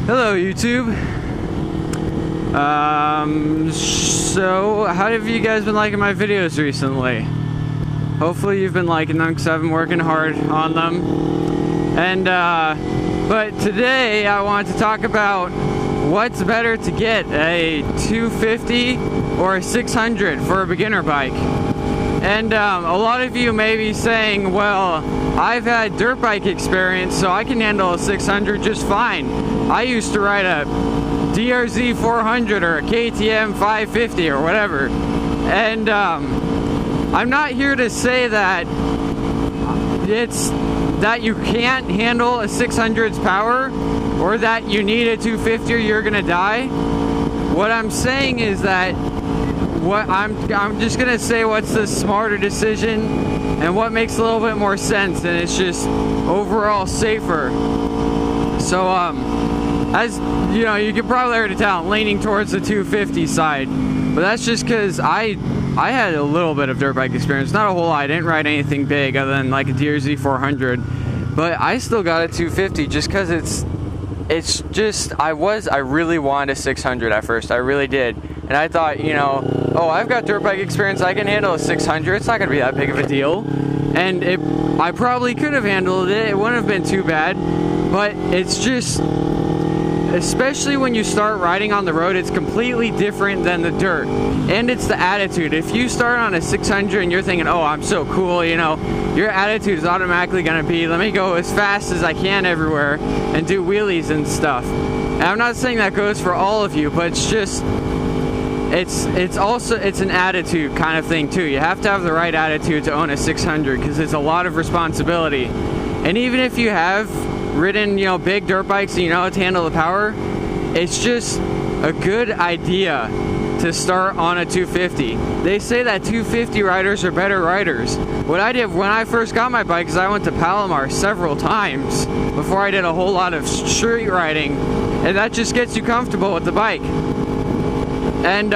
Hello YouTube. So how have you guys been liking my videos recently? Hopefully you've been liking them because I've been working hard on them. And but today I want to talk about what's better to get, a 250 or a 600 for a beginner bike. And a lot of you may be saying, well, I've had dirt bike experience, so I can handle a 600 just fine. I used to ride a DRZ 400 or a KTM 550 or whatever. And I'm not here to say that that you can't handle a 600's power or that you need a 250 or you're gonna die. What I'm saying is that I'm just gonna say what's the smarter decision and what makes a little bit more sense, and it's just overall safer. So as you know, you can probably already tell I'm leaning towards the 250 side, but that's just because I had a little bit of dirt bike experience, not a whole lot. I didn't ride anything big other than like a DRZ 400, but I still got a 250 just because it's just I really wanted a 600 at first. I really did. And I thought, you know, oh, I've got dirt bike experience, I can handle a 600, it's not going to be that big of a deal. And I probably could have handled it, it wouldn't have been too bad. But it's just, especially when you start riding on the road, it's completely different than the dirt. And it's the attitude. If you start on a 600 and you're thinking, oh, I'm so cool, you know, your attitude is automatically going to be, let me go as fast as I can everywhere and do wheelies and stuff. And I'm not saying that goes for all of you, but it's just, it's also an attitude kind of thing too. You have to have the right attitude to own a 600 because it's a lot of responsibility. And even if you have ridden, you know, big dirt bikes and you know how to handle the power, it's just a good idea to start on a 250. They say that 250 riders are better riders. What I did when I first got my bike is I went to Palomar several times before I did a whole lot of street riding, and that just gets you comfortable with the bike. And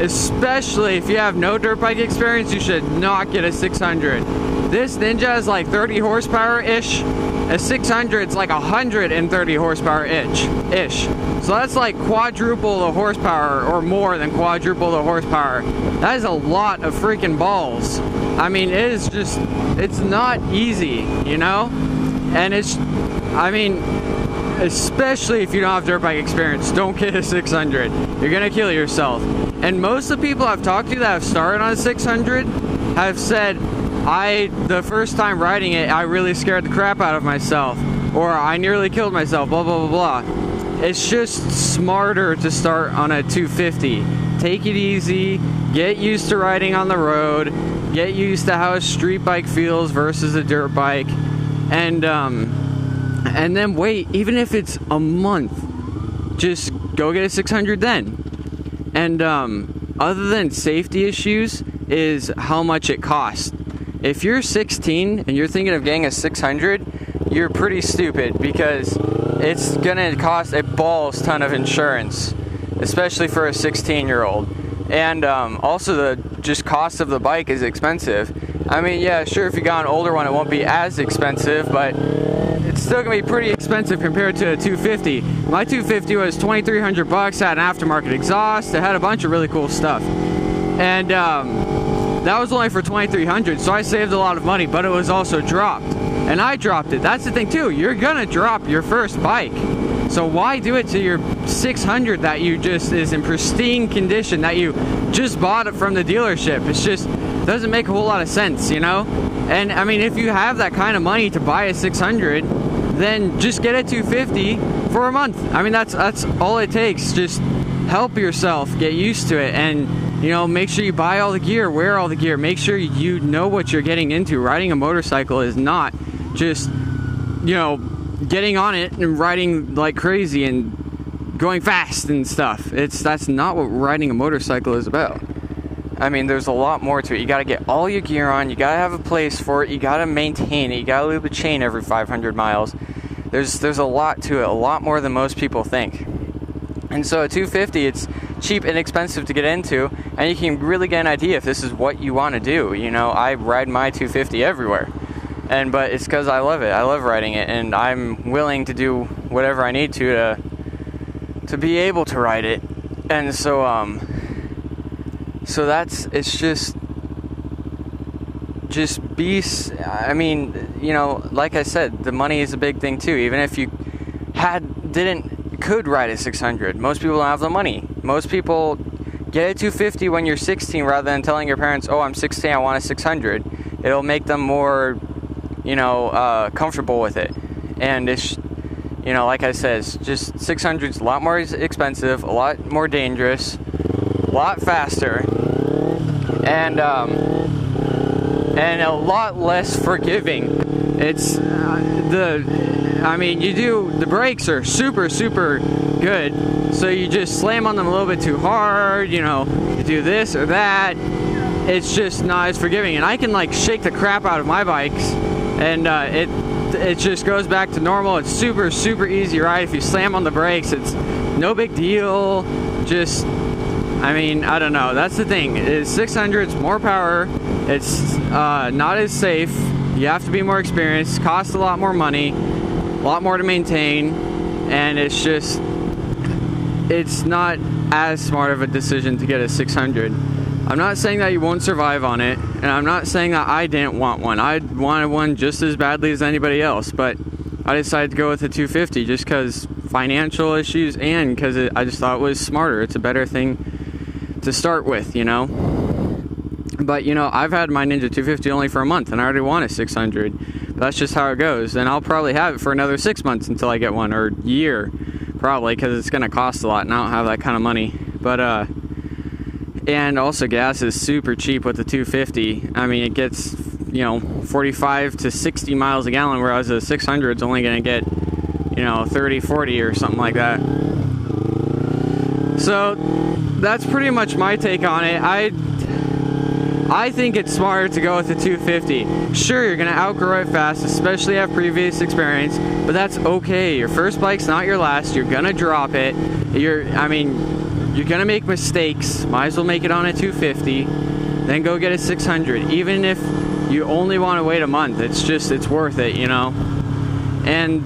especially if you have no dirt bike experience, you should not get a 600. This Ninja is like 30 horsepower-ish. A 600 is like 130 horsepower-ish. So that's like quadruple the horsepower, or more than quadruple the horsepower. That is a lot of freaking balls. I mean, it is just, it's not easy, you know? And I mean, especially if you don't have dirt bike experience, don't get a 600. You're gonna kill yourself. And most of the people I've talked to that have started on a 600 have said, the first time riding it, I really scared the crap out of myself, or I nearly killed myself, blah, blah, blah, blah. It's just smarter to start on a 250. Take it easy, get used to riding on the road, get used to how a street bike feels versus a dirt bike, and then wait, even if it's a month, just go get a 600 then. And other than safety issues is how much it costs. If you're 16 and you're thinking of getting a 600, you're pretty stupid because it's gonna cost a balls ton of insurance, especially for a 16-year-old. And also the just cost of the bike is expensive. I mean, yeah, sure, if you got an older one, it won't be as expensive, but it's still gonna be pretty expensive compared to a 250. My 250 was $2,300, had an aftermarket exhaust, it had a bunch of really cool stuff. And that was only for $2,300, so I saved a lot of money, but it was also dropped. And I dropped it. That's the thing too, you're gonna drop your first bike. So why do it to your 600 that you just is in pristine condition, that you just bought it from the dealership? It's just doesn't make a whole lot of sense, you know? And I mean, if you have that kind of money to buy a 600, then just get a 250 for a month. I mean, that's all it takes. Just help yourself get used to it, and you know, make sure you buy all the gear, wear all the gear, make sure you know what you're getting into. Riding a motorcycle is not just, you know, getting on it and riding like crazy and going fast and stuff. That's not what riding a motorcycle is about. I mean, there's a lot more to it. You gotta get all your gear on, you gotta have a place for it, you gotta maintain it, you gotta lube a chain every 500 miles. There's a lot to it, a lot more than most people think. And so a 250, it's cheap and inexpensive to get into, and you can really get an idea if this is what you want to do. You know, I ride my 250 everywhere, but it's because I love it. I love riding it, and I'm willing to do whatever I need to to be able to ride it. And so that's, it's just be, I mean, you know, like I said, the money is a big thing too. Even if you could ride a 600, most people don't have the money. Most people get a 250 when you're 16 rather than telling your parents, oh, I'm 16, I want a 600. It'll make them more, you know, comfortable with it. And it's, you know, like I said, it's just 600 is a lot more expensive, a lot more dangerous, a lot faster, and a lot less forgiving. It's I mean, the brakes are super good, so you just slam on them a little bit too hard, you know, you do this or that, it's just not as forgiving. And I can like shake the crap out of my bikes, and it just goes back to normal. It's super easy ride. If you slam on the brakes, it's no big deal. Just, I mean, I don't know, that's the thing, is 600's more power, it's not as safe, you have to be more experienced, costs a lot more money, a lot more to maintain, and it's just, it's not as smart of a decision to get a 600. I'm not saying that you won't survive on it, and I'm not saying that I didn't want one. I wanted one just as badly as anybody else, but I decided to go with the 250 just because financial issues, and because I just thought it was smarter. It's a better thing to start with, you know. But, you know, I've had my Ninja 250 only for a month, and I already want a 600. But that's just how it goes. And I'll probably have it for another 6 months until I get one, or year, probably, because it's going to cost a lot, and I don't have that kind of money. But, and also gas is super cheap with the 250. I mean, it gets, you know, 45 to 60 miles a gallon, whereas a 600 is only going to get, you know, 30, 40 or something like that. So that's pretty much my take on it. I think it's smarter to go with the 250. Sure, you're going to outgrow it fast, especially have previous experience, but that's okay. Your first bike's not your last. You're going to drop it. You're going to make mistakes. Might as well make it on a 250. Then go get a 600. Even if you only want to wait a month, it's worth it, you know? And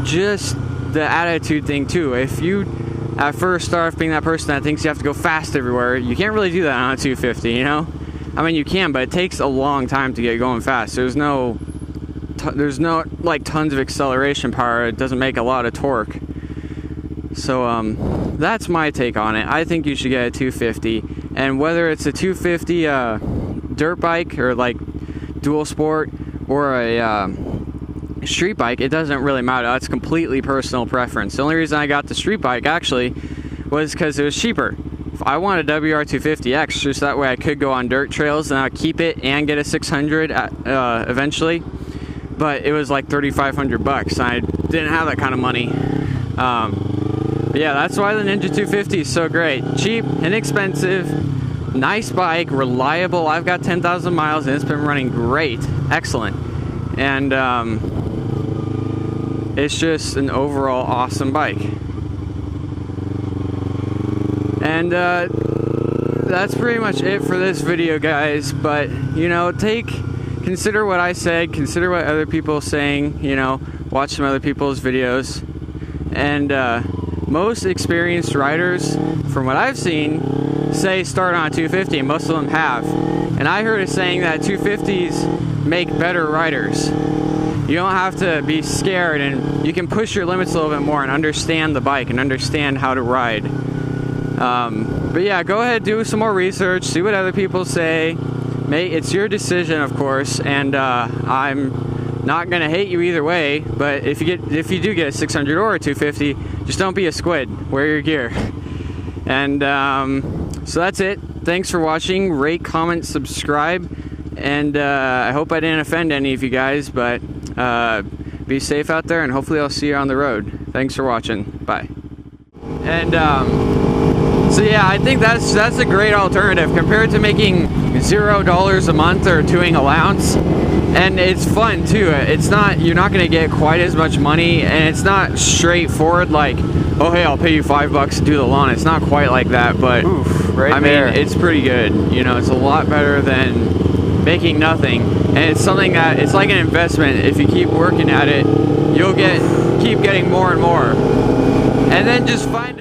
just the attitude thing too. If you at first start off being that person that thinks you have to go fast everywhere, you can't really do that on a 250, you know? I mean, you can, but it takes a long time to get going fast. There's no like tons of acceleration power. It doesn't make a lot of torque. So that's my take on it. I think you should get a 250, and whether it's a 250 dirt bike or like dual sport or a street bike, it doesn't really matter. That's completely personal preference. The only reason I got the street bike actually was because it was cheaper. I wanted a WR250X just that way I could go on dirt trails, and I'd keep it and get a 600 eventually. But it was like $3,500. I didn't have that kind of money. But yeah, that's why the Ninja 250 is so great. Cheap, inexpensive, nice bike, reliable. I've got 10,000 miles and it's been running great, excellent. And it's just an overall awesome bike. And that's pretty much it for this video, guys. But, you know, consider what I said, consider what other people are saying, you know, watch some other people's videos. And most experienced riders, from what I've seen, say start on a 250, and most of them have. And I heard a saying that 250s make better riders. You don't have to be scared, and you can push your limits a little bit more and understand the bike and understand how to ride. But yeah, go ahead, do some more research, see what other people say. It's your decision, of course, and I'm not gonna hate you either way. But if you do get a 600 or a 250, just don't be a squid. Wear your gear. And so that's it. Thanks for watching. Rate, comment, subscribe, and I hope I didn't offend any of you guys. But be safe out there, and hopefully I'll see you on the road. Thanks for watching. Bye. And so yeah, I think that's a great alternative compared to making $0 a month or doing allowance. And it's fun too. You're not gonna get quite as much money, and it's not straightforward like, oh hey, I'll pay you $5 to do the lawn. It's not quite like that, but I mean, it's pretty good. You know, it's a lot better than making nothing. And it's something that, it's like an investment. If you keep working at it, you'll keep getting more and more. And then just find